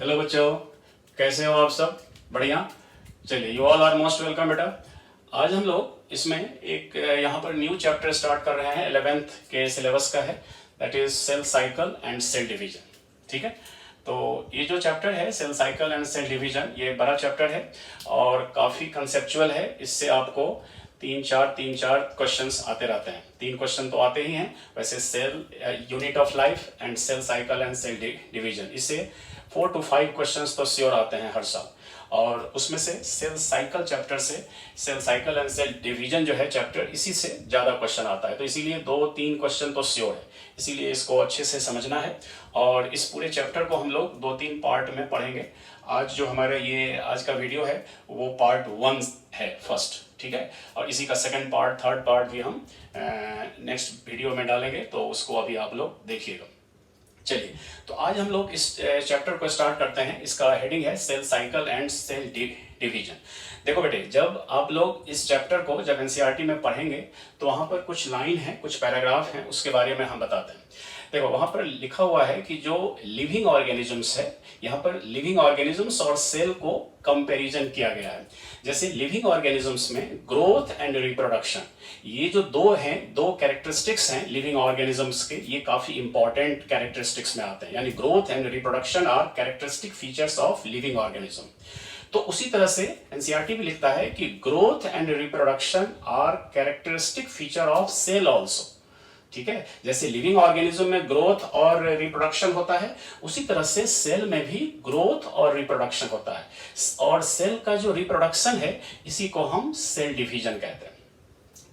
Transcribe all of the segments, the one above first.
Hello बच्चों, कैसे हो आप सब? बढ़िया। चलिए, you all are most welcome बेटा। आज हम लोग इसमें एक यहाँ पर न्यू चैप्टर स्टार्ट कर रहे हैं, 11th के सिलेबस का है, that is cell cycle and cell division. ठीक है, तो ये जो चैप्टर है cell cycle and cell division, ये बड़ा चैप्टर है और काफ़ी कंसेप्चुअल है। इससे आपको तीन चार क्वेश्चंस आते रहते हैं। 3 क्वेश्चन तो आते ही हैं वैसे। Cell unit of life and cell cycle and cell division, इससे 4 to 5 क्वेश्चंस तो श्योर आते हैं हर साल। और उसमें से सेल साइकिल चैप्टर से cell cycle and cell division जो है चैप्टर, इसी से ज़्यादा क्वेश्चन आता है। तो इसीलिए 2-3 क्वेश्चन तो श्योर है, इसीलिए इसको अच्छे से समझना है। और इस पूरे चैप्टर को हम लोग 2-3 पार्ट में पढ़ेंगे। आज जो हमारे ये आज का वीडियो है वो पार्ट 1 है, फर्स्ट। ठीक है, और इसी का सेकंड पार्ट, थर्ड पार्ट भी हम नेक्स्ट वीडियो में डालेंगे, तो उसको अभी आप लोग देखिएगा। चलिए, तो आज हम लोग इस चैप्टर को स्टार्ट करते हैं। इसका हेडिंग है cell cycle and cell division. देखो बेटे, जब आप लोग इस चैप्टर को जब एनसीईआरटी में पढ़ेंगे तो वहाँ पर कुछ लाइन है, कुछ पैराग्राफ हैं, उसके बारे में हम बताते हैं। देखो, वहाँ पर लिखा हुआ है कि जो लिविंग ऑर्गेनिजम्स है, यहाँ पर लिविंग ऑर्गेनिजम्स और सेल को कंपैरिजन किया गया है। जैसे लिविंग ऑर्गेनिजम्स में ग्रोथ एंड रिप्रोडक्शन, ये जो दो कैरेक्टरिस्टिक्स हैं लिविंग ऑर्गेनिजम्स के, ये काफी इंपॉर्टेंट कैरेक्टरिस्टिक्स में आते हैं। यानी growth and reproduction are characteristic features of living organism. तो उसी तरह से एनसीईआरटी भी लिखता है कि growth and reproduction are characteristic feature of cell also. ठीक है, जैसे लिविंग ऑर्गेनिज्म में ग्रोथ और रिप्रोडक्शन होता है, उसी तरह से सेल में भी ग्रोथ और रिप्रोडक्शन होता है। और सेल का जो रिप्रोडक्शन है, इसी को हम सेल डिवीजन कहते हैं।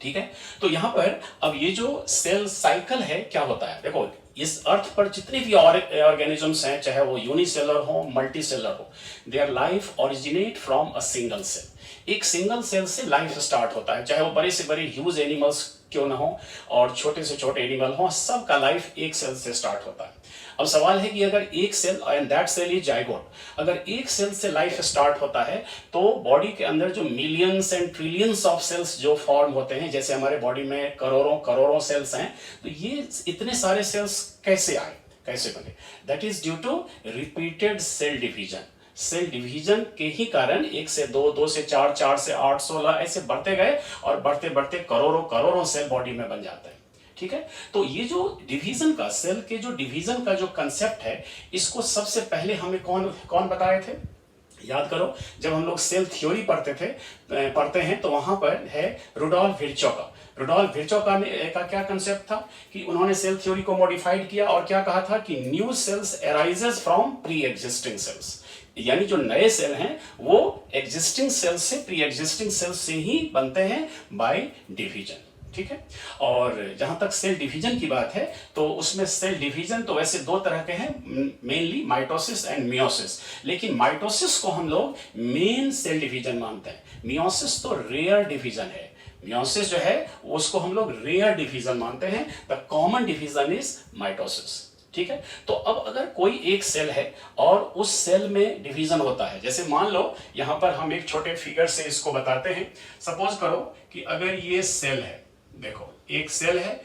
ठीक है, तो यहां पर अब ये जो सेल साइकिल है क्या होता है, देखो इस अर्थ पर जितने भी ऑर्गेनिजम्स हैं, चाहे वो यूनिसेलर हो, मल्टी सेलर हो, their life originate from a single cell. एक सिंगल सेल से लाइफ स्टार्ट होता है, चाहे वो बड़े से बड़े ह्यूज एनिमल्स क्यों ना हो और छोटे से छोटे एनिमल हो, सबका लाइफ एक सेल से स्टार्ट होता है। अब सवाल है कि अगर एक cell, and that cell is zygote, अगर एक सेल से लाइफ स्टार्ट होता है तो बॉडी के अंदर जो millions and trillions of cells जो फॉर्म होते हैं, जैसे हमारे बॉडी में करोड़ों करोड़ों सेल्स हैं, तो ये इतने सारे सेल्स कैसे आए, कैसे बने? That is due to repeated cell division. Cell division के ही कारण 1 से 2, 2 से 4, 4 से 8, 16 ऐसे बढ़ते गए और बढ़ते बढ़ते करोड़ों करोड़ों सेल बॉडी में बन जाते हैं। ठीक है, तो ये जो डिवीजन का, सेल के जो डिवीजन का जो कंसेप्ट है, इसको सबसे पहले हमें कौन कौन बताए थे? याद करो, जब हम लोग सेल थ्योरी पढ़ते हैं तो वहां पर है रुडोल्फ विर्चो का। रुडोल्फ विर्चो का क्या कंसेप्ट था कि उन्होंने सेल थ्योरी को मॉडिफाइड किया और क्या कहा था कि new sales arises from pre existing cells. यानी जो नए सेल हैं वो एग्जिस्टिंग सेल्स से, प्री एग्जिस्टिंग सेल्स से ही बनते हैं बाय डिवीजन। ठीक है, और जहां तक सेल डिवीजन की बात है तो उसमें सेल डिवीजन तो वैसे 2 तरह के हैं, मेनली माइटोसिस एंड मियोसिस। लेकिन माइटोसिस को हम लोग मेन सेल डिवीजन मानते हैं, मियोसिस तो रेयर डिवीजन है। मियोसिस जो है उसको हम लोग रेयर डिवीजन मानते हैं। The common division is mitosis. ठीक है, तो अब अगर कोई एक सेल है और उस सेल में डिवीजन होता है, जैसे मान लो यहां पर हम एक छोटे फिगर से इसको बताते हैं। सपोज करो कि अगर ये सेल है, देखो एक सेल है,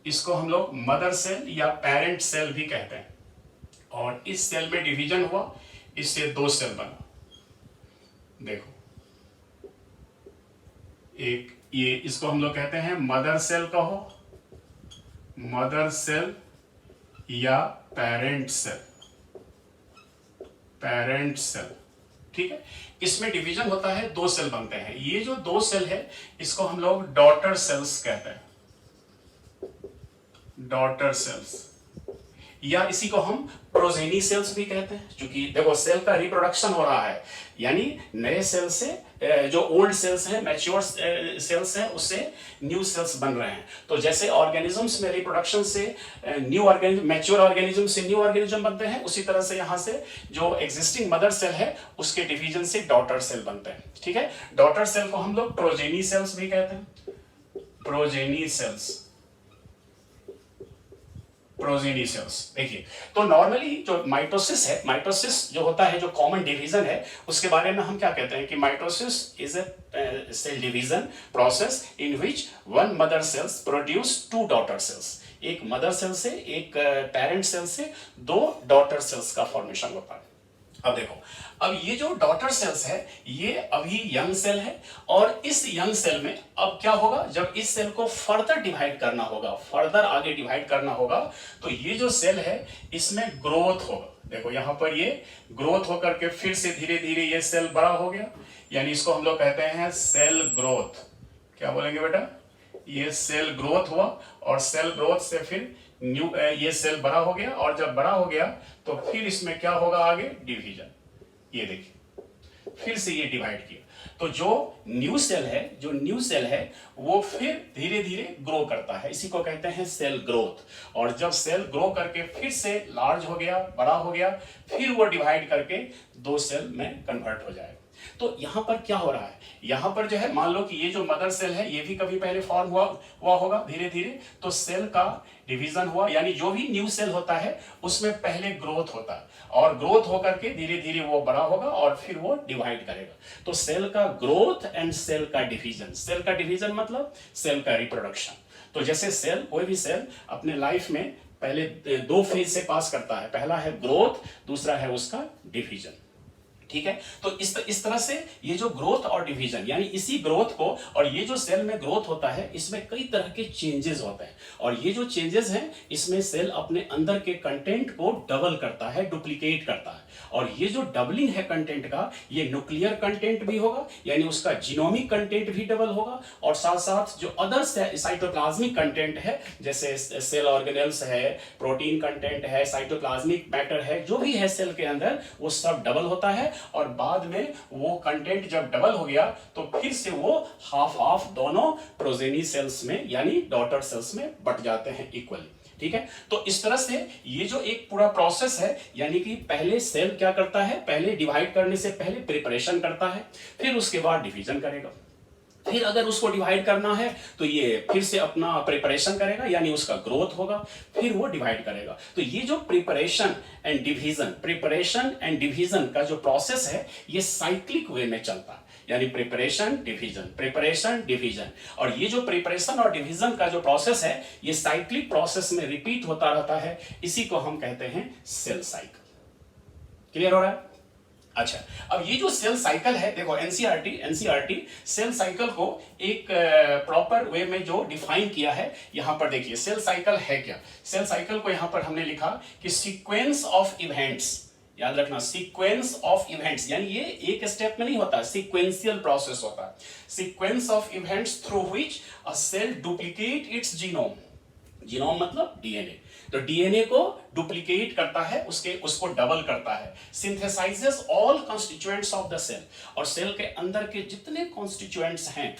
इसको हम लोग मदर सेल या पेरेंट सेल भी कहते हैं, और इस सेल में डिवीजन हुआ, इससे 2 सेल बना। देखो, एक ये, इसको हम लोग कहते हैं मदर सेल कहो, मदर सेल या पेरेंट सेल, पेरेंट सेल। ठीक है, इसमें डिवीजन होता है, 2 सेल बनते हैं। ये जो 2 सेल है इसको हम लोग डॉटर सेल्स कहते हैं, डॉटर सेल्स, या इसी को हम प्रोजेनी सेल्स भी कहते हैं। क्योंकि देखो सेल का रिप्रोडक्शन हो रहा है, यानी नए सेल से जो ओल्ड सेल्स हैं, मैच्योर सेल्स हैं, उससे न्यू सेल्स बन रहे हैं। तो जैसे ऑर्गेनिजम्स में रिप्रोडक्शन से न्यू ऑर्गेनिज्म, मैच्योर ऑर्गेनिज्म से न्यू ऑर्गेनिज्म बनते हैं, उसी तरह से यहाँ से जो एग्जिस्टिंग मदर सेल है उसके डिवीजन से डॉटर सेल बनते हैं। ठीक है, डॉटर सेल को हम लोग प्रोजेनी सेल्स भी कहते हैं, प्रोजेनी सेल्स, प्रोजेनी सेल्स। देखिए, तो नॉर्मली जो माइटोसिस है, माइटोसिस जो होता है, जो कॉमन डिवीजन है, उसके बारे में हम क्या कहते हैं कि mitosis is a cell division process in which 1 mother cells produce 2 daughter cells. एक मदर सेल से, एक पेरेंट सेल से 2 डॉटर सेल्स का फॉर्मेशन होता है। अब देखो, अब ये जो डॉटर सेल्स है ये अभी यंग सेल है, और इस यंग सेल में अब क्या होगा, जब इस सेल को फर्दर डिवाइड करना होगा, फर्दर आगे डिवाइड करना होगा, तो ये जो सेल है इसमें ग्रोथ होगा। देखो यहां पर ये ग्रोथ होकर के फिर से धीरे धीरे ये सेल बड़ा हो गया, यानी इसको हम लोग कहते हैं सेल ग्रोथ। क्या बोलेंगे बेटा, ये सेल ग्रोथ हुआ, और सेल ग्रोथ से फिर न्यू ये सेल बड़ा हो गया, और जब बड़ा हो गया तो फिर इसमें क्या होगा, आगे डिवीजन। ये देखिए फिर से ये डिवाइड किया, तो जो न्यू सेल है वो फिर धीरे धीरे ग्रो करता है, इसी को कहते हैं सेल ग्रोथ। और जब सेल ग्रो करके फिर से लार्ज हो गया, बड़ा हो गया, फिर वो डिवाइड करके दो सेल में कन्वर्ट हो जाएगा। तो यहां पर क्या हो रहा है, यहां पर जो है मान लो कि ये जो मदर सेल है ये भी कभी पहले फॉर्म हुआ होगा धीरे धीरे, तो सेल का डिवीजन हुआ, यानी जो भी न्यू सेल होता है उसमें पहले ग्रोथ होता है, और ग्रोथ होकर के धीरे धीरे वो बड़ा होगा और फिर वो डिवाइड करेगा। तो सेल का ग्रोथ एंड सेल का डिवीजन मतलब सेल का रिप्रोडक्शन। तो जैसे सेल, कोई भी सेल अपने लाइफ में पहले दो फेज से पास करता है, पहला है ग्रोथ, दूसरा है उसका डिवीजन। ठीक है, तो इस तरह से ये जो ग्रोथ और डिवीजन, यानी इसी ग्रोथ को, और ये जो सेल में ग्रोथ होता है इसमें कई तरह के चेंजेस होते हैं, और ये जो चेंजेस हैं इसमें सेल अपने अंदर के कंटेंट को डबल करता है, डुप्लीकेट करता है। और ये जो डबलिंग है कंटेंट का, ये न्यूक्लियर कंटेंट भी होगा, यानी उसका जीनोमिक कंटेंट भी डबल होगा, और साथ साथ जो अदर साइटोप्लाज्मिक कंटेंट है, जैसे सेल ऑर्गेनेल्स है, प्रोटीन कंटेंट है, साइटोप्लाज्मिक मैटर है, जो भी है सेल के अंदर, वो सब डबल होता है। और बाद में वो कंटेंट जब डबल हो गया तो फिर से वो हाफ हाफ दोनों प्रोजेनी सेल्स में यानी डॉटर सेल्स में बट जाते हैं इक्वली। ठीक है, तो इस तरह से ये जो एक पूरा प्रोसेस है, यानी कि पहले सेल क्या करता है, पहले डिवाइड करने से पहले प्रिपरेशन करता है, फिर उसके बाद डिवीजन करेगा, फिर अगर उसको डिवाइड करना है तो ये फिर से अपना प्रिपरेशन करेगा, यानी उसका ग्रोथ होगा, फिर वो डिवाइड करेगा। तो ये जो प्रिपरेशन एंड डिवीजन का जो प्रोसेस है ये साइक्लिक वे में चलता है, यानी प्रिपरेशन डिवीजन। और ये जो प्रिपरेशन और डिवीजन का जो प्रोसेस है ये साइक्लिक प्रोसेस में रिपीट होता रहता है, इसी को हम कहते हैं सेल साइकिल। क्लियर हो रहा है? अच्छा, अब ये जो सेल साइकिल है, देखो एनसीईआरटी सेल साइकिल को एक प्रॉपर वे में जो डिफाइन किया है, यहां पर देखिए सेल साइकिल है क्या। सेल साइकिल को यहां पर हमने लिखा कि सीक्वेंस ऑफ इवेंट्स, याद रखना सीक्वेंस ऑफ इवेंट्स, यानी ये एक स्टेप में नहीं होता, सीक्वेंशियल प्रोसेस होता है। Sequence of events through which a cell duplicate its genome मतलब डीएनए, तो डीएनए को डुप्लीकेट करता है, उसको डबल करता है, synthesises all constituents of the cell, और सेल के अंदर के जितने कॉन्स्टिट्यूएंट्स हैं,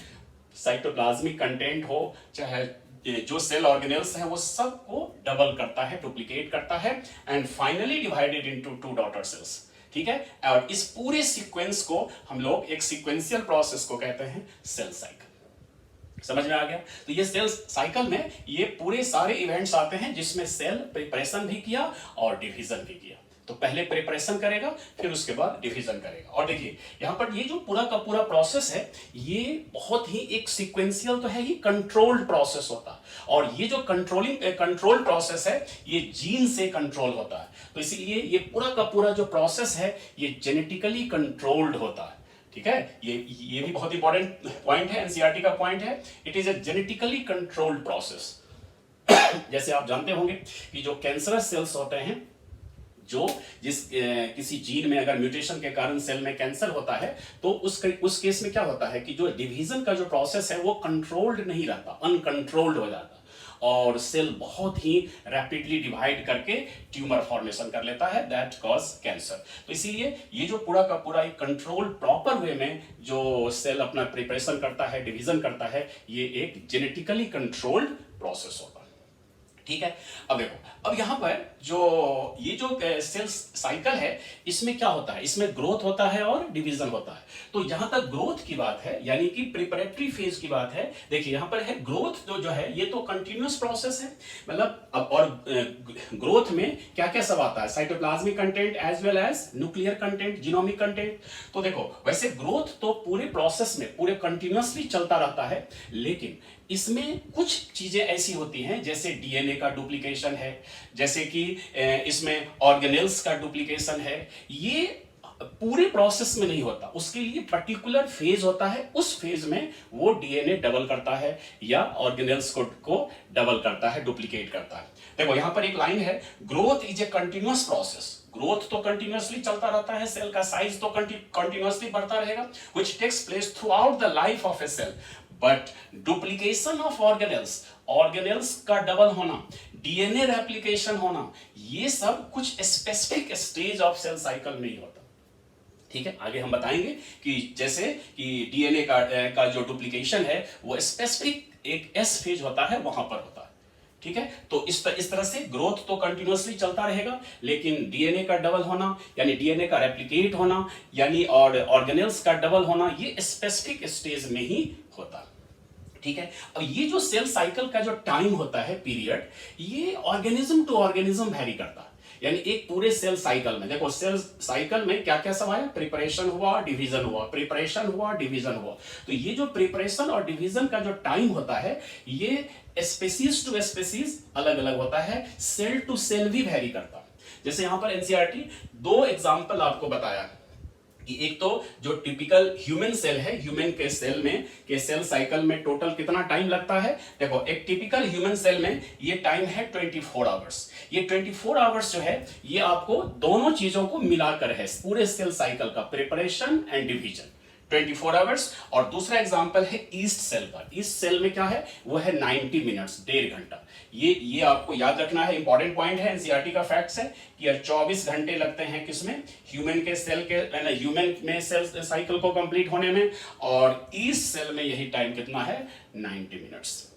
साइटोप्लाज्मिक कंटेंट हो चाहे जो सेल ऑर्गेनेल्स हैं, वो सब को डबल करता है, डुप्लीकेट करता है, and finally divided into two daughter cells. ठीक है, और इस पूरे सीक्वेंस को हम लोग एक सीक्वेंशियल प्रोसेस को कहते हैं सेल साइकिल। समझ में आ गया? तो ये सेल साइकिल में ये पूरे सारे इवेंट्स आते हैं जिसमें सेल प्रिपरेशन भी किया और डिवीजन भी किया। तो पहले प्रिपरेशन करेगा, फिर उसके बाद डिवीजन करेगा। और देखिए यहां पर ये जो पूरा का पूरा प्रोसेस है ये बहुत ही एक सीक्वेंशियल तो है ही, कंट्रोल्ड प्रोसेस होता है। और ये जो कंट्रोल प्रोसेस है ये जीन से कंट्रोल होता है, तो इसीलिए ये पूरा का पूरा जो प्रोसेस है ये जेनेटिकली कंट्रोल्ड होता है। ठीक है, ये भी बहुत इंपॉर्टेंट पॉइंट है, एनसीईआरटी का पॉइंट है, it is a genetically controlled process. जैसे आप जानते होंगे कि जो कैंसरस सेल्स होते हैं, जो किसी जीन में अगर म्यूटेशन के कारण सेल में कैंसर होता है, तो उस केस में क्या होता है कि जो डिवीजन का जो प्रोसेस है वो कंट्रोल्ड नहीं रहता, अनकंट्रोल्ड हो जाता, और सेल बहुत ही रैपिडली डिवाइड करके ट्यूमर फॉर्मेशन कर लेता है, दैट कॉज कैंसर। तो इसीलिए ये जो पूरा का पूरा एक कंट्रोल प्रॉपर वे में जो सेल अपना प्रिपरेशन करता है, डिवीजन करता है, ये एक जेनेटिकली कंट्रोल्ड प्रोसेस होता है। ठीक है, अब देखो, अब यहां पर जो ये जो सेल साइकिल है इसमें क्या होता है, इसमें ग्रोथ होता है और डिवीजन होता है। तो जहां तक ग्रोथ की बात है, यानी कि प्रिपरेटरी फेज की बात है, देखिए यहां पर है ग्रोथ जो है ये तो कंटिन्यूअस प्रोसेस है, मतलब अब और ग्रोथ में क्या क्या सब आता है, cytoplasmic content as well as nuclear content, genomic content. तो देखो वैसे ग्रोथ तो पूरे प्रोसेस में पूरे कंटिन्यूअसली चलता रहता है, लेकिन इसमें कुछ चीजें ऐसी होती हैं जैसे डीएनए का डुप्लीकेशन है, जैसे कि इसमें ऑर्गेनेल्स का डुप्लीकेशन है, ये पूरे प्रोसेस में नहीं होता, उसके लिए पर्टिकुलर फेज होता है, उस फेज में वो डीएनए डबल करता है या ऑर्गेनेल्स को डबल करता है, डुप्लीकेट करता है। देखो यहां पर एक लाइन है, growth is a continuous process. Growth तो कंटिन्यूअसली चलता रहता है, सेल का साइज तो कंटिन्यूअसली बढ़ता रहेगा, which takes place throughout the life of a cell. But duplication of organelles, organelles का डबल होना, डीएनए रेप्लिकेशन होना, ये सब कुछ specific stage of cell cycle में ही होता। ठीक है, आगे हम बताएंगे कि जैसे कि डीएनए का जो डुप्लीकेशन है वो स्पेसिफिक एक एस फेज होता है, वहां पर होता है। ठीक है, तो इस तरह से ग्रोथ तो कंटिन्यूअसली चलता रहेगा, लेकिन डीएनए का डबल होना यानी डीएनए का रेप्लिकेट होना यानी और ऑर्गेनेल्स का डबल होना, ये स्पेसिफिक स्टेज में ही होता है। ठीक है, अब ये जो सेल साइकिल का जो टाइम होता है, पीरियड, ये ऑर्गेनिज्म टू ऑर्गेनिज्म वेरी करता है। यानी एक पूरे सेल साइकिल में, देखो सेल साइकिल में क्या क्या सब आया, प्रिपरेशन हुआ, डिवीजन हुआ, प्रिपरेशन हुआ, डिवीजन हुआ। तो ये जो प्रिपरेशन और डिवीजन का जो टाइम होता है, ये स्पीसीज टू स्पीसीज अलग अलग होता है, सेल टू सेल भी वेरी करता है। जैसे यहां पर एनसीईआरटी दो एग्जांपल आपको बताया कि एक तो जो टिपिकल ह्यूमन सेल है, ह्यूमन के सेल में के सेल साइकिल में टोटल कितना टाइम लगता है। देखो एक टिपिकल ह्यूमन सेल में ये टाइम है 24 आवर्स। ये 24 आवर्स जो है ये आपको दोनों चीजों को मिलाकर है, पूरे सेल साइकिल का, प्रिपरेशन एंड डिवीजन, 24 आवर्स। और दूसरा एग्जांपल है ईस्ट सेल का। ईस्ट सेल में क्या है, वो है 90 मिनट्स, 1.5 घंटा। ये आपको याद रखना है, इंपॉर्टेंट पॉइंट है, एनसीईआरटी का फैक्ट्स है कि 24 घंटे लगते हैं किसमें, ह्यूमन के सेल के, ह्यूमन में सेल साइकिल को कंप्लीट होने में, और ईस्ट सेल में यही टाइम कितना है, 90 मिनट्स।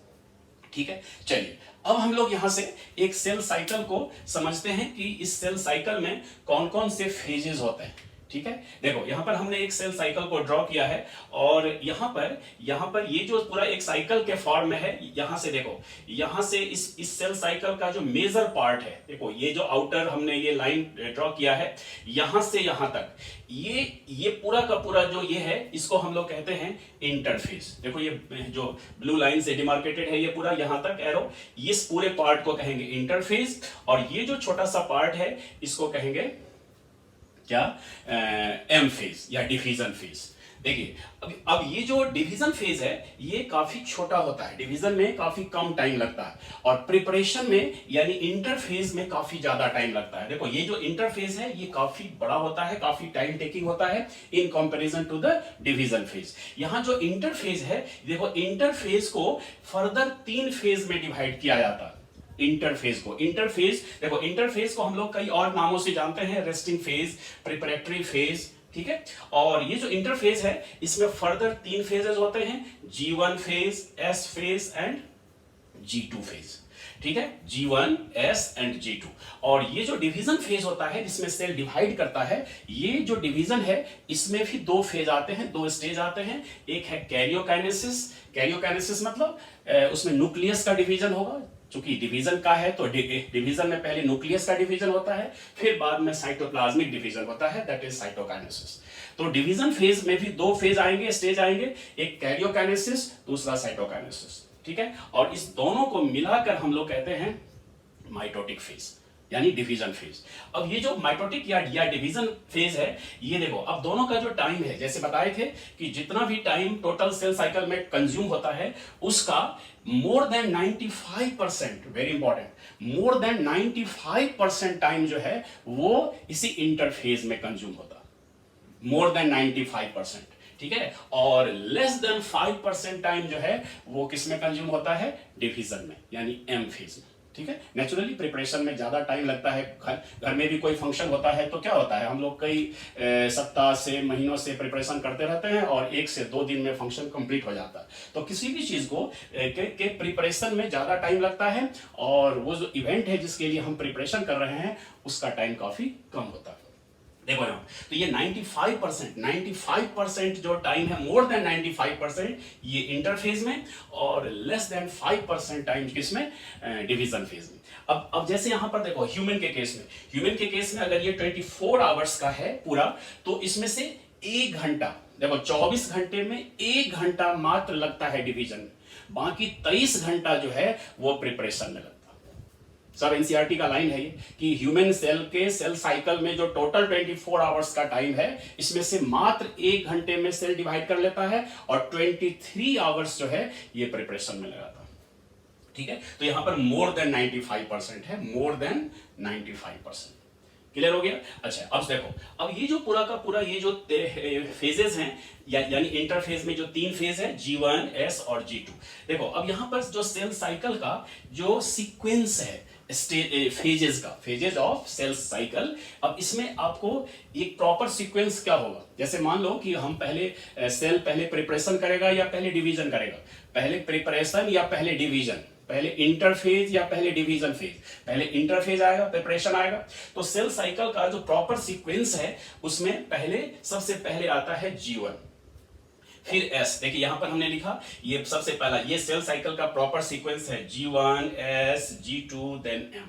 ठीक है, चलिए अब हम लोग यहां से एक सेल साइकिल को समझते हैं कि इस सेल साइकिल में कौन कौन से फेजेस होते हैं। ठीक है, देखो यहां पर हमने एक सेल साइकिल को ड्रॉ किया है, और यहां पर ये जो पूरा एक साइकिल के फॉर्म में है, यहां से देखो, यहां से इस सेल साइकिल का जो मेजर पार्ट है, देखो ये जो आउटर हमने ये लाइन ड्रॉ किया है, यहां से यहां तक, ये पूरा का पूरा जो ये है, इसको हम लोग कहते हैं इंटरफेस। देखो ये जो ब्लू लाइन से डिमार्केटेड है, ये पूरा यहां तक एरो, इस पूरे पार्ट को कहेंगे इंटरफेस, और ये जो छोटा सा पार्ट है इसको कहेंगे क्या, एम फेज या डिवीजन फेज। देखिए अब ये जो डिवीजन फेज है ये काफी छोटा होता है, डिवीजन में काफी कम टाइम लगता है, और प्रिपरेशन में यानी इंटरफेज में काफी ज्यादा टाइम लगता है। देखो ये जो इंटरफेज है ये काफी बड़ा होता है, काफी टाइम टेकिंग होता है in comparison to the division phase. यहां जो इंटरफेज है, देखो इंटरफेज को फर्दर 3 फेज में डिवाइड किया जाता है। इंटरफेज देखो इंटरफेज को हम लोग कई और नामों से जानते हैं, रेस्टिंग फेज, प्रिपरेटरी फेज। ठीक है, और ये जो इंटरफेज है इसमें फर्दर 3 फेजेस होते हैं, G1 phase, S phase and G2 phase. ठीक है, G1, S एंड G2। और ये जो डिवीजन फेज होता है जिसमें सेल डिवाइड करता है, ये जो डिवीजन है इसमें भी 2 फेज आते हैं, 2 स्टेज आते हैं। एक है कैरियोकाइनेसिस मतलब उसमें न्यूक्लियस का डिवीजन होगा, चूंकि डिवीजन का है तो डिवीजन में पहले न्यूक्लियस का डिवीजन होता है, फिर बाद में साइटोप्लाज्मिक डिवीजन होता है, दैट इज साइटोकाइनेसिस। तो डिवीजन फेज में भी 2 फेज आएंगे, स्टेज आएंगे, एक कैरियोकाइनेसिस, दूसरा साइटोकाइनेसिस। ठीक है, और इस दोनों को मिलाकर हम लोग कहते हैं माइटोटिक फेज यानी डिवीजन फेज। अब ये जो माइटोटिक या डिवीजन फेज है, ये देखो अब दोनों का जो टाइम है, जैसे बताए थे कि जितना भी टाइम टोटल सेल साइकिल में कंज्यूम होता है उसका more than 95%, very important, more than 95% time जो है वो इसी इंटरफेज में कंज्यूम होता है, मोर देन 95%। ठीक है, और लेस देन 5% टाइम जो है वो किस में कंज्यूम होता है, डिवीजन में यानी एम फेज में। ठीक है, नेचुरली प्रिपरेशन में ज्यादा टाइम लगता है। घर में भी कोई फंक्शन होता है तो क्या होता है, हम लोग कई सप्ताह से, महीनों से प्रिपरेशन करते रहते हैं और 1 से 2 दिन में फंक्शन कंप्लीट हो जाता है। तो किसी भी चीज को के प्रिपरेशन में ज्यादा टाइम लगता है, और वो जो इवेंट है जिसके लिए हम प्रिपरेशन कर रहे हैं उसका टाइम काफी कम होता है। देखो यहाँ तो ये 95% जो टाइम है, मोर देन 95% ये इंटरफेज में, और लेस देन 5% टाइम किसमें, डिवीजन फेज में। अब जैसे यहां पर देखो ह्यूमन के केस में अगर ये 24 आवर्स का है पूरा, तो इसमें से 1 घंटा, देखो 24 घंटे में 1 घंटा मात्र लगता है डिवीजन में, बाकी 23 घंटा जो है वो प्रिपरेशन में लगता है। सब एनसीईआरटी का लाइन है ये कि ह्यूमन सेल के सेल साइकिल में जो टोटल 24 आवर्स का टाइम है, इसमें से मात्र 1 घंटे में सेल डिवाइड कर लेता है और 23 आवर्स जो है ये प्रिपरेशन में लगाता है। ठीक है, तो यहां पर मोर देन 95% है, मोर देन 95%। क्लियर हो गया? अच्छा, अब देखो, अब ये जो पूरा का पूरा ये जो फेजेस हैं यानी इंटरफेज में जो 3 फेज है G1, S और G2। देखो अब यहां पर जो सेल साइकिल का जो सीक्वेंस है फेजेस का, फेजेस ऑफ सेल साइकिल, अब इसमें आपको एक प्रॉपर सीक्वेंस क्या होगा। जैसे मान लो कि हम पहले सेल पहले प्रिपरेशन करेगा या पहले डिवीजन करेगा, पहले प्रिपरेशन या पहले डिवीजन, पहले इंटरफेज या पहले डिवीजन फेज, पहले इंटरफेज आएगा, प्रिपरेशन आएगा। तो सेल साइकिल का जो प्रॉपर सीक्वेंस है उसमें पहले सबसे पहले आता है G1, फिर S। देखिए यहां पर हमने लिखा ये सबसे पहला, ये सेल साइकिल का प्रॉपर सीक्वेंस है G1, S, G2 then M।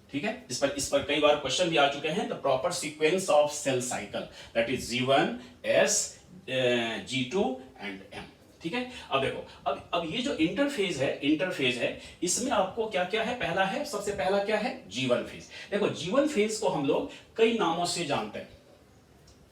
ठीक है, इस पर कई बार क्वेश्चन भी आ चुके हैं। The proper sequence of cell cycle that is G1, S, G2 and M। ठीक है, अब देखो, अब ये जो इंटरफेज है इसमें आपको क्या क्या है, पहला है, सबसे पहला क्या है, G1 फेज। देखो G1 फेज को हम लोग कई नामों से जानते हैं,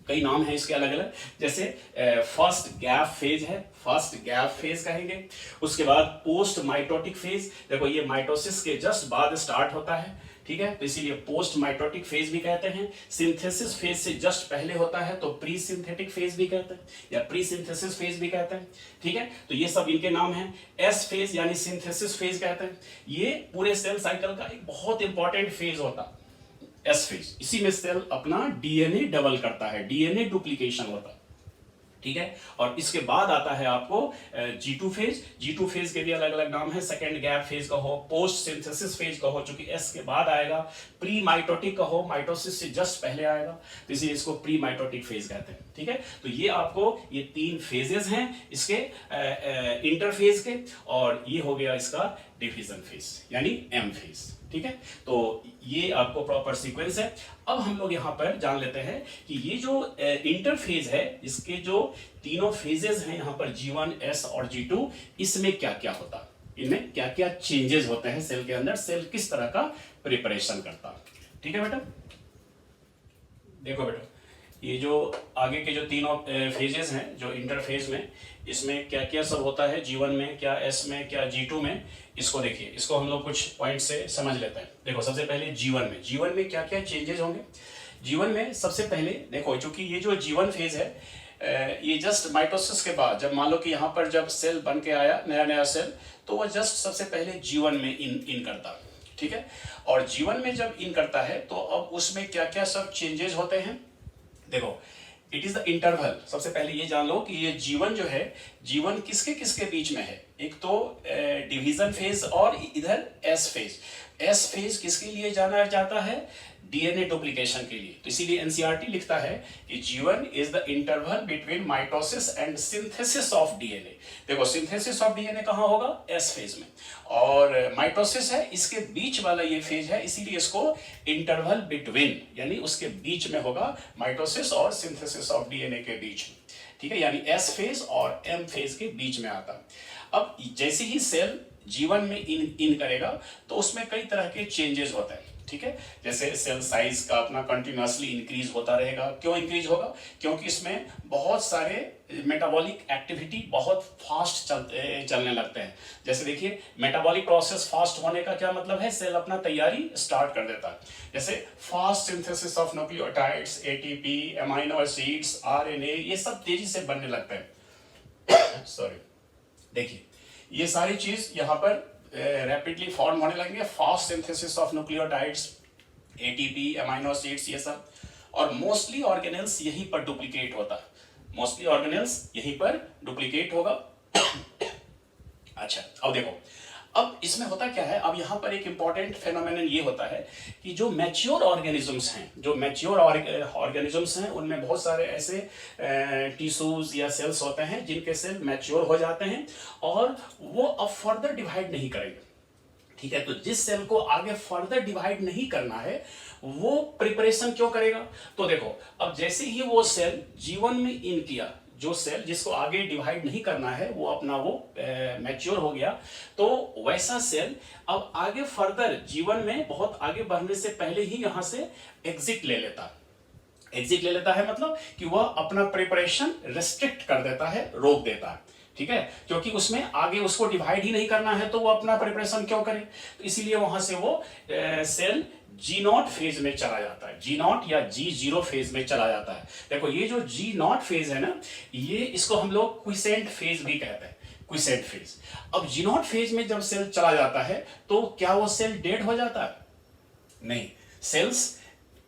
कई नाम है इसके अलग अलग। जैसे फर्स्ट गैप फेज है, फर्स्ट गैप फेज कहेंगे। उसके बाद पोस्ट माइटोटिक फेज, देखो ये माइटोसिस के जस्ट बाद स्टार्ट होता है। ठीक है, तो इसीलिए पोस्ट माइटोटिक फेज भी कहते हैं। सिंथेसिस फेज से जस्ट पहले होता है तो प्री सिंथेटिक फेज भी कहते हैं या प्री सिंथेसिस फेज भी कहते हैं। ठीक है, तो ये सब इनके नाम हैं। एस फेज यानी सिंथेसिस फेज कहते हैं। ये पूरे सेल साइकिल का एक बहुत इंपॉर्टेंट फेज होता है, एस फेज। इसी में सेल अपना डीएनए डबल करता है, डीएनए डुप्लीकेशन होता है। ठीक है, और इसके बाद आता है आपको G2 फेज। G2 फेज के भी अलग अलग नाम है, सेकेंड गैप फेज का हो, पोस्ट सिंथेसिस फेज का हो, चूंकि S के बाद आएगा, प्री माइटोटिक का हो, माइटोसिस से जस्ट पहले आएगा, तो इसलिए इसको प्री माइटोटिक फेज कहते हैं। ठीक है, तो ये आपको ये 3 फेजेस हैं इसके इंटरफेज के, और ये हो गया इसका डिवीजन फेज यानी M फेज। ठीक है, तो ये आपको प्रॉपर सीक्वेंस है। अब हम लोग यहां पर जान लेते हैं कि ये जो इंटरफेज है, इसके जो तीनों फेजेस हैं यहां पर G1, S और G2, इसमें क्या क्या होता है, इनमें क्या क्या चेंजेस होते हैं सेल के अंदर, सेल किस तरह का प्रिपरेशन करता है। ठीक है बेटा, देखो बेटा, ये जो आगे के जो तीनों फेजेस हैं जो इंटरफेज में, इसमें क्या क्या सब होता है, G1 में क्या, S में क्या, G2 में, इसको देखिए, इसको हम लोग कुछ पॉइंट से समझ लेते हैं। देखो सबसे पहले G1 में क्या क्या चेंजेस होंगे। G1 में सबसे पहले देखो, चूंकि ये जो G1 फेज है ये जस्ट माइटोसिस के बाद, जब मान लो कि यहाँ पर जब सेल बन के आया नया सेल, तो वह जस्ट सबसे पहले G1 में इन करता है। ठीक है, और G1 में जब इन करता है तो अब उसमें क्या क्या सब चेंजेस होते हैं। देखो इट इज द इंटरवल। सबसे पहले ये जान लो कि ये G1 जो है, G1 किसके किसके बीच में है, एक तो डिवीजन फेज और इधर S फेज। S फेज किसके लिए जाना जाता है, डीएनए डुप्लीकेशन के लिए। तो इसीलिए एनसीईआरटी लिखता है कि G1 is the interval between mitosis and synthesis of DNA. देखो सिंथेसिस ऑफ डीएनए कहाँ होगा, S फेज में, और माइटोसिस है इसके बीच वाला ये फेज है, इसीलिए इसको इंटरवल बिटवीन यानी उसके बीच में होगा, माइटोसिस और सिंथेसिस ऑफ डीएनए के बीच में। ठीक है, यानी S फेज और M फेज के बीच में आता। अब जैसे ही सेल G1 में इन करेगा तो उसमें कई तरह के चेंजेस होते हैं। ठीक है, जैसे सेल साइज का अपना कंटिन्यूअसली इंक्रीज होता रहेगा। क्यों इंक्रीज होगा, क्योंकि इसमें बहुत सारे मेटाबॉलिक एक्टिविटी बहुत फास्ट चलने लगते हैं। जैसे देखिए, मेटाबॉलिक प्रोसेस फास्ट होने का क्या मतलब है, सेल अपना तैयारी स्टार्ट कर देता है। जैसे fast synthesis of nucleotides, ATP, amino acids, RNA, ये सब तेजी से बनने लगते हैं। सॉरी, देखिए ये सारी चीज यहाँ पर रैपिडली फॉर्म होने लगेंगे। Fast synthesis of nucleotides, ATP, amino acids, ये सब, और मोस्टली ऑर्गेनेल्स यहीं पर डुप्लीकेट होता है, मोस्टली ऑर्गेनेल्स यहीं पर डुप्लीकेट होगा। अच्छा, अब देखो, अब इसमें होता क्या है, अब यहाँ पर एक इंपॉर्टेंट फेनोमेनन ये होता है कि जो मैच्योर ऑर्गेनिजम्स हैं, जो मैच्योर ऑर्गेनिजम्स हैं, उनमें बहुत सारे ऐसे टिश्यूज या सेल्स होते हैं जिनके सेल मैच्योर हो जाते हैं और वो अब फर्दर डिवाइड नहीं करेंगे। ठीक है, तो जिस सेल को आगे फर्दर डिवाइड नहीं करना है वो प्रिपरेशन क्यों करेगा। तो देखो, अब जैसे ही वो सेल G1 में इन किया, जो सेल जिसको आगे डिवाइड नहीं करना है वो अपना वो मैच्योर हो गया, तो वैसा सेल अब आगे फर्दर जीवन में बहुत आगे बढ़ने से पहले ही यहां से एग्जिट ले लेता है मतलब कि वह अपना प्रिपरेशन रेस्ट्रिक्ट कर देता है, रोक देता है, ठीक है, क्योंकि उसमें आगे उसको डिवाइड ही नहीं करना है तो वो अपना प्रिपरेशन क्यों करे। तो इसीलिए वहां से वो सेल G0 फेज में चला जाता है, G0 या G0 फेज में चला जाता है। देखो ये जो G0 फेज है ना, ये इसको हम लोग क्विसेंट फेज भी कहते हैं, क्विसेंट फेज। अब G0 फेज में जब सेल चला जाता है तो क्या वो सेल डेड हो जाता है? नहीं, सेल्स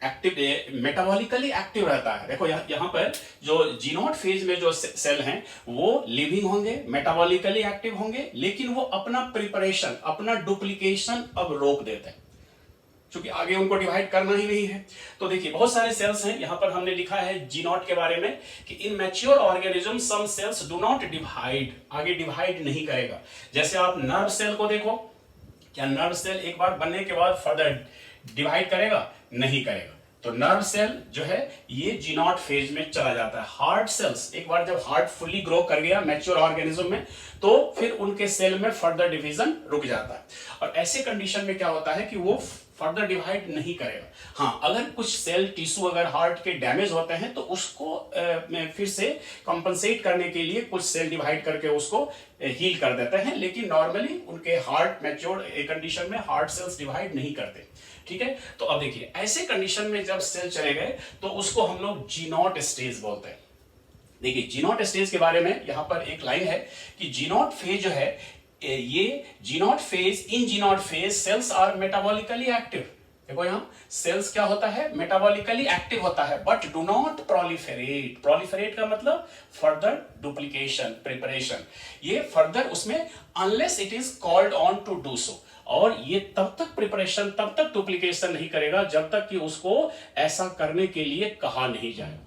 एक्टिव, मेटाबॉलिकली एक्टिव रहता है। देखो यहाँ पर जो G0 फेज में जो सेल हैं वो लिविंग होंगे, मेटाबॉलिकली एक्टिव होंगे, लेकिन वो अपना प्रिपरेशन, अपना डुप्लीकेशन अब रोक देते हैं, क्योंकि आगे उनको डिवाइड करना ही नहीं है। तो देखिए बहुत सारे सेल्स हैं, यहां पर हमने लिखा है G0 के बारे में कि in mature organism some cells do not divide, आगे डिवाइड नहीं करेगा। जैसे आप नर्व सेल को देखो, क्या नर्व सेल एक बार बनने के बाद फर्दर डिवाइड करेगा? नहीं करेगा। तो नर्व सेल जो है ये G0 फेज में चला जाता है। हार्ट सेल्स एक बार जब हार्ट फुली ग्रो कर गया मैच्योर ऑर्गेनिज्म में, तो फिर उनके सेल में फर्दर डिवीजन रुक जाता है। और ऐसे कंडीशन में क्या होता है कि वो फर्दर डिवाइड नहीं करेगा। हाँ, अगर कुछ सेल टिश्यू अगर हार्ट के डैमेज होते हैं तो उसको फिर से कंपनसेट करने के लिए कुछ सेल डिवाइड करके उसको हील कर देते हैं, लेकिन नॉर्मली उनके हार्ट मैच्योर कंडीशन में हार्ट सेल्स डिवाइड नहीं करते, ठीक है। तो अब देखिए ऐसे कंडीशन में जब सेल चले गए तो उसको हम लोग G0 स्टेज बोलते हैं। देखिए G0 स्टेज के बारे में यहाँ पर एक लाइन है कि G0 फेज जो है, ये G0 phase, in G0 phase cells are metabolically active. देखो यहां सेल्स क्या होता है? मेटाबॉलिकली एक्टिव होता है, but do not proliferate. Proliferate का मतलब फर्दर डुप्लीकेशन, प्रिपरेशन, ये फर्दर उसमें unless it is called on to do so. और ये तब तक प्रिपरेशन, तब तक डुप्लीकेशन नहीं करेगा जब तक कि उसको ऐसा करने के लिए कहा नहीं जाए,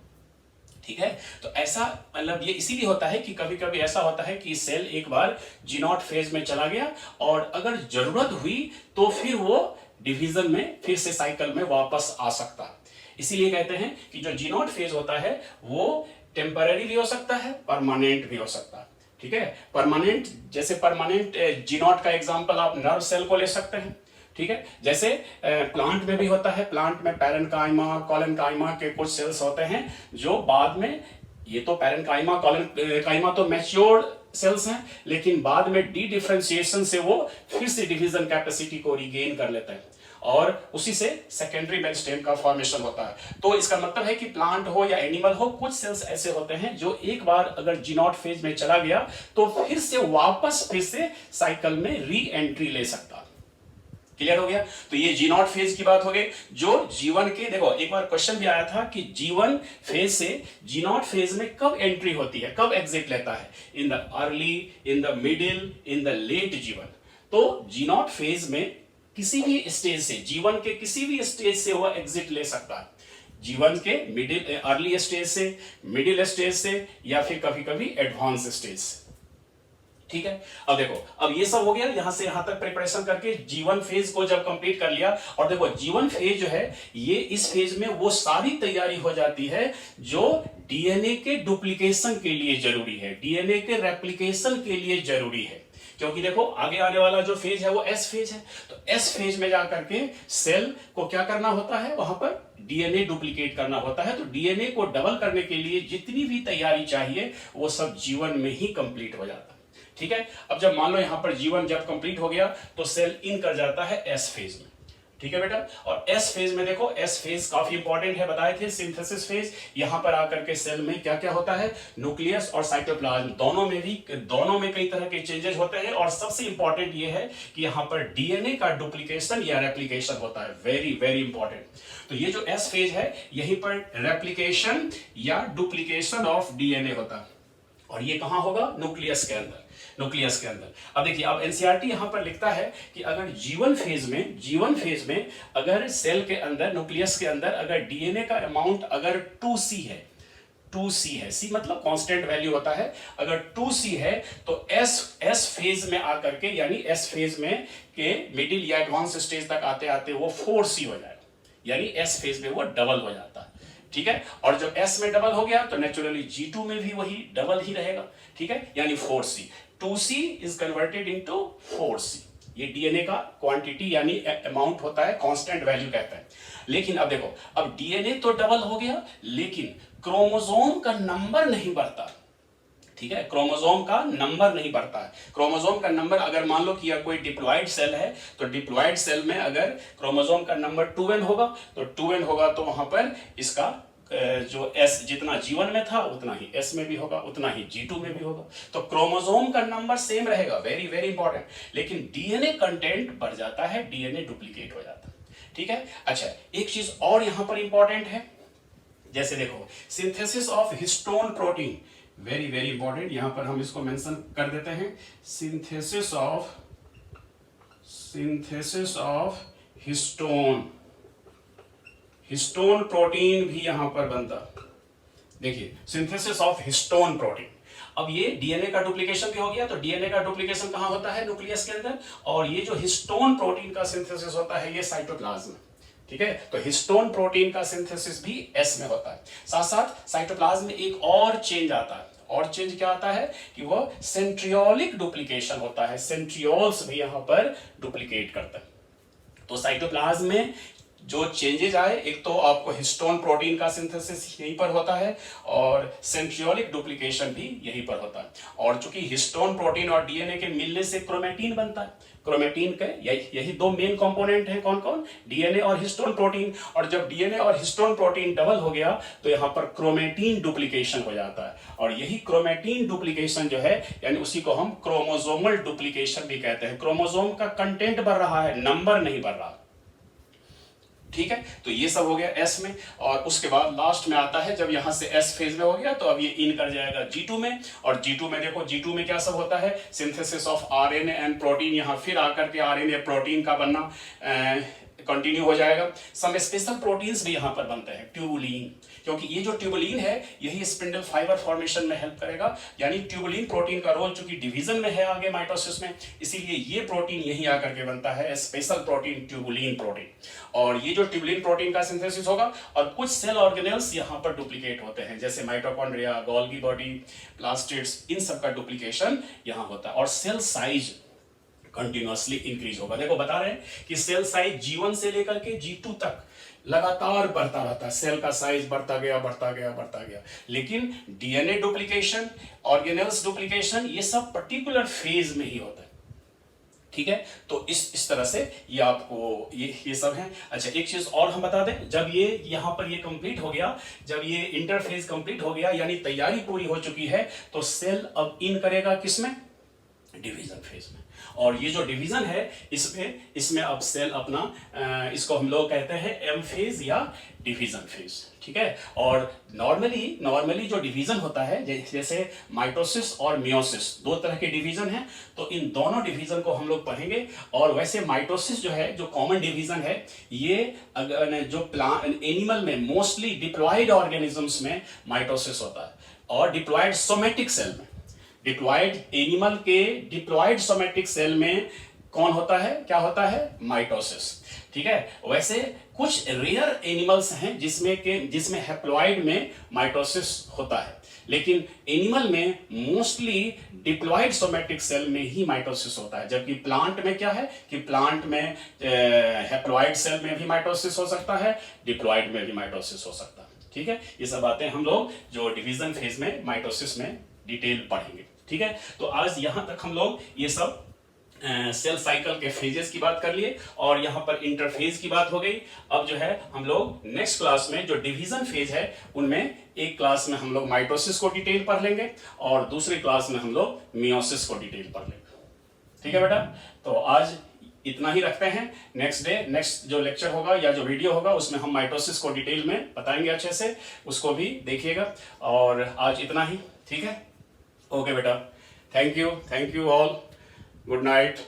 ठीक है। तो ऐसा मतलब ये इसीलिए होता है कि कभी कभी ऐसा होता है कि सेल एक बार G0 फेज में चला गया और अगर जरूरत हुई तो फिर वो डिवीजन में फिर से साइकिल में वापस आ सकता है। इसीलिए कहते हैं कि जो G0 फेज होता है वो टेम्पररी भी हो सकता है, परमानेंट भी हो सकता है, ठीक है। परमानेंट, जैसे परमानेंट G0 का एग्जांपल आप नर्व सेल को ले सकते हैं, ठीक है। जैसे प्लांट में भी होता है, प्लांट में पैरेन्काइमा, कोलेनकाइमा के कुछ सेल्स होते हैं जो बाद में, ये तो पैरेन्काइमा, कोलेनकाइमा तो मैच्योर्ड सेल्स हैं, लेकिन बाद में डी डिफरेंशिएशन से वो फिर से डिवीजन कैपेसिटी को रिगेन कर लेते हैं और उसी से सेकेंडरी मेरिस्टेम का फॉर्मेशन होता है। तो इसका मतलब है कि प्लांट हो या एनिमल हो, कुछ सेल्स ऐसे होते हैं जो एक बार अगर G0 फेज में चला गया तो फिर से वापस फिर से साइकिल में री एंट्री ले सकता है। क्लियर हो गया? तो ये G0 फेज की बात हो गई। जो जीवन के, देखो एक बार क्वेश्चन भी आया था कि G1 फेज से G0 फेज में कब एंट्री होती है, कब एग्जिट लेता है? In the early, in the middle, in the late G1। तो G0 फेज में किसी भी स्टेज से, जीवन के किसी भी स्टेज से वह एग्जिट ले सकता है। जीवन के मिडिल, अर्ली स्टेज से, मिडिल स्टेज से, या फिर कभी कभी एडवांस स्टेज से, ठीक है। अब देखो, अब ये सब हो गया, यहां से यहां तक प्रिपरेशन करके G1 फेज को जब कंप्लीट कर लिया, और देखो G1 फेज जो है, ये इस फेज में वो सारी तैयारी हो जाती है जो डीएनए के डुप्लीकेशन के लिए जरूरी है, डीएनए के रेप्लिकेशन के लिए जरूरी है। क्योंकि देखो आगे आने वाला जो फेज है वो एस फेज है, तो एस फेज में जाकर के सेल को क्या करना होता है? वहां पर डीएनए डुप्लीकेट करना होता है। तो डीएनए को डबल करने के लिए जितनी भी तैयारी चाहिए वो सब G1 में ही कंप्लीट हो जाता है, ठीक है। अब जब मान लो यहां पर G1 जब कंप्लीट हो गया तो सेल इन कर जाता है एस फेज में, ठीक है बेटा। और एस फेज में देखो, एस फेज काफी इंपॉर्टेंट है, बताए थे, सिंथेसिस फेज। यहां पर आकर के सेल में क्या क्या होता है? न्यूक्लियस और साइटोप्लाज्म, दोनों में कई तरह के चेंजेस होते हैं। और सबसे इंपॉर्टेंट ये है कि यहां पर डीएनए का डुप्लीकेशन या रेप्लिकेशन होता है, वेरी वेरी इंपॉर्टेंट। तो ये जो एस फेज है, यहीं पर रेप्लिकेशन या डुप्लीकेशन ऑफ डीएनए होता है, और ये कहां होगा? न्यूक्लियस के अंदर, न्यूक्लियस के अंदर। अब देखिए, अब एनसीईआरटी यहां पर लिखता है कि अगर G1 फेज में अगर सेल के अंदर, न्यूक्लियस के अंदर अगर डीएनए का अमाउंट अगर 2C है, 2C है, C मतलब कांस्टेंट वैल्यू होता है, अगर 2C है तो S फेज में आकर के, यानी S फेज में के मिडिल या एडवांस स्टेज तक आते आते वो 4C हो जाएगा, यानी S फेज में वो डबल हो जाता है। ठीक है। और जब S में डबल हो गया तो नेचुरली G2 में भी वही डबल ही रहेगा, ठीक है, यानी 4C। 2C is converted into 4C। ये डीएनए का क्वांटिटी यानी अमाउंट होता है, कांस्टेंट वैल्यू कहता है। लेकिन अब देखो, अब डीएनए तो डबल हो गया लेकिन क्रोमोसोम का नंबर नहीं बढ़ता, ठीक है, क्रोमोसोम का नंबर नहीं बढ़ता है। क्रोमोसोम का नंबर अगर मान लो कि यह कोई डिप्लॉइड सेल है तो डिप्लॉइड सेल में अगर क्रोमोसोम का नंबर 2n होगा तो 2n होगा तो वहां पर इसका जो S जितना G1 में था उतना ही S में भी होगा, उतना ही G2 में भी होगा। तो क्रोमोसोम का नंबर सेम रहेगा, वेरी वेरी इंपॉर्टेंट। लेकिन डीएनए कंटेंट बढ़ जाता है, डीएनए डुप्लीकेट हो जाता है, ठीक है। अच्छा, एक चीज और यहां पर इंपॉर्टेंट है, जैसे देखो synthesis of histone protein, very very important, यहां पर हम इसको मेंशन कर देते हैं। सिंथेसिस ऑफ हिस्टोन प्रोटीन भी यहां पर बनता। देखिए सिंथेसिस ऑफ हिस्टोन प्रोटीन, अब ये डीएनए का डुप्लीकेशन भी हो गया, तो डीएनए का डुप्लीकेशन कहां होता है? न्यूक्लियस के अंदर। और ये जो हिस्टोन प्रोटीन का सिंथेसिस होता है ये साइटोप्लाज्म, ठीक है। तो हिस्टोन प्रोटीन का सिंथेसिस भी एस में होता है। साथ साथ साइटोप्लाज्म में एक और चेंज आता है, और चेंज क्या आता है कि वो सेंट्रियोलिक डुप्लीकेशन होता है, सेंट्रियोल्स भी यहां पर डुप्लीकेट करता है। तो साइटोप्लाज्म में जो चेंजेज आए, एक तो आपको हिस्टोन प्रोटीन का सिंथेसिस यहीं पर होता है और सेंट्रियोलिक डुप्लीकेशन भी यहीं पर होता है। और चूंकि हिस्टोन प्रोटीन और डीएनए के मिलने से क्रोमेटिन बनता है, क्रोमेटिन के यही दो मेन कंपोनेंट हैं, कौन कौन? डीएनए और हिस्टोन प्रोटीन। और जब डीएनए और हिस्टोन प्रोटीन डबल हो गया तो यहां पर क्रोमेटिन डुप्लीकेशन हो जाता है। और यही क्रोमेटिन डुप्लीकेशन जो है, यानी उसी को हम क्रोमोसोमल डुप्लीकेशन भी कहते हैं। क्रोमोसोम का कंटेंट बढ़ रहा है, नंबर नहीं बढ़ रहा, ठीक है। तो ये सब हो गया एस में। और उसके बाद लास्ट में आता है, जब यहां से एस फेज में हो गया तो अब ये इन कर जाएगा G2 में। और G2 में देखो, G2 में क्या सब होता है? Synthesis of RNA and protein, यहां फिर आकर के आरएनए प्रोटीन का बनना कंटिन्यू हो जाएगा। सम स्पेशल प्रोटीन्स भी यहां पर बनते हैं, ट्यूबुलिन, क्योंकि ये जो ट्यूबुलिन है यही स्पिंडल फाइबर फॉर्मेशन में हेल्प करेगा। यानी ट्यूबुलिन प्रोटीन का रोल चूंकि डिवीजन में है आगे माइटोसिस में, इसीलिए ये प्रोटीन यही आकर के बनता है, स्पेशल प्रोटीन ट्यूबुलिन प्रोटीन। और ये जो ट्यूबुलिन प्रोटीन का सिंथेसिस होगा और कुछ सेल ऑर्गेनेल्स यहां पर डुप्लीकेट होते हैं, जैसे माइटोकॉन्ड्रिया, गोल्गी बॉडी, प्लास्टिड्स, इन सब का डुप्लीकेशन यहां होता है। और सेल साइज कंटिन्यूअसली इंक्रीज होगा। देखो बता रहे हैं कि सेल साइज G1 से लेकर के G2 तक लगातार बढ़ता रहता है, सेल का साइज बढ़ता गया बढ़ता गया बढ़ता गया। लेकिन डीएनए डुप्लीकेशन, ऑर्गेनेल्स डुप्लीकेशन, ये सब पर्टिकुलर फेज में ही होता है, ठीक है। तो इस तरह से ये आपको ये सब है। अच्छा, एक चीज और हम बता दें, जब ये यहां पर ये कंप्लीट हो गया, जब ये इंटरफेज कंप्लीट हो गया यानी तैयारी पूरी हो चुकी है, तो सेल अब इन करेगा किसमें? डिवीजन फेज में। और ये जो डिवीजन है इसमें अब सेल अपना इसको हम लोग कहते हैं एम फेज या डिवीजन फेज, ठीक है। और नॉर्मली जो डिवीजन होता है, जैसे माइटोसिस और मियोसिस, दो तरह के डिवीजन हैं, तो इन दोनों डिवीजन को हम लोग पढ़ेंगे। और वैसे माइटोसिस जो है, जो कॉमन डिवीजन है, ये अगर जो एनिमल में मोस्टली डिप्लॉइड ऑर्गेनिजम्स में माइटोसिस होता है, और डिप्लॉइड सोमेटिक सेल में, डिप्लॉइड एनिमल के डिप्लॉइड सोमेटिक सेल में कौन होता है, क्या होता है? माइटोसिस, ठीक है। वैसे कुछ रेयर एनिमल्स हैं जिसमें हैप्लॉइड में माइटोसिस होता है, लेकिन एनिमल में मोस्टली डिप्लॉइड सोमेटिक सेल में ही माइटोसिस होता है। जबकि प्लांट में क्या है कि प्लांट में हैप्लॉइड सेल में भी माइटोसिस हो सकता है, डिप्लॉइड में भी माइटोसिस हो सकता है, ठीक है। ये सब बातें हम लोग जो डिवीजन फेज में माइटोसिस में डिटेल पढ़ेंगे, ठीक है। तो आज यहां तक हम लोग ये सब सेल साइकिल के फेजेस की बात कर लिए और यहां पर इंटरफेज की बात हो गई। अब जो है हम लोग नेक्स्ट क्लास में जो डिवीजन फेज है उनमें एक क्लास में हम लोग माइटोसिस को डिटेल पढ़ लेंगे और दूसरी क्लास में हम लोग मियोसिस को डिटेल पढ़ लेंगे, ठीक है बेटा। तो आज इतना ही रखते हैं। नेक्स्ट जो लेक्चर होगा या जो वीडियो होगा उसमें हम माइटोसिस को डिटेल में बताएंगे अच्छे से, उसको भी देखिएगा। और आज इतना ही, ठीक है। ओके बेटा, thank you all, good night.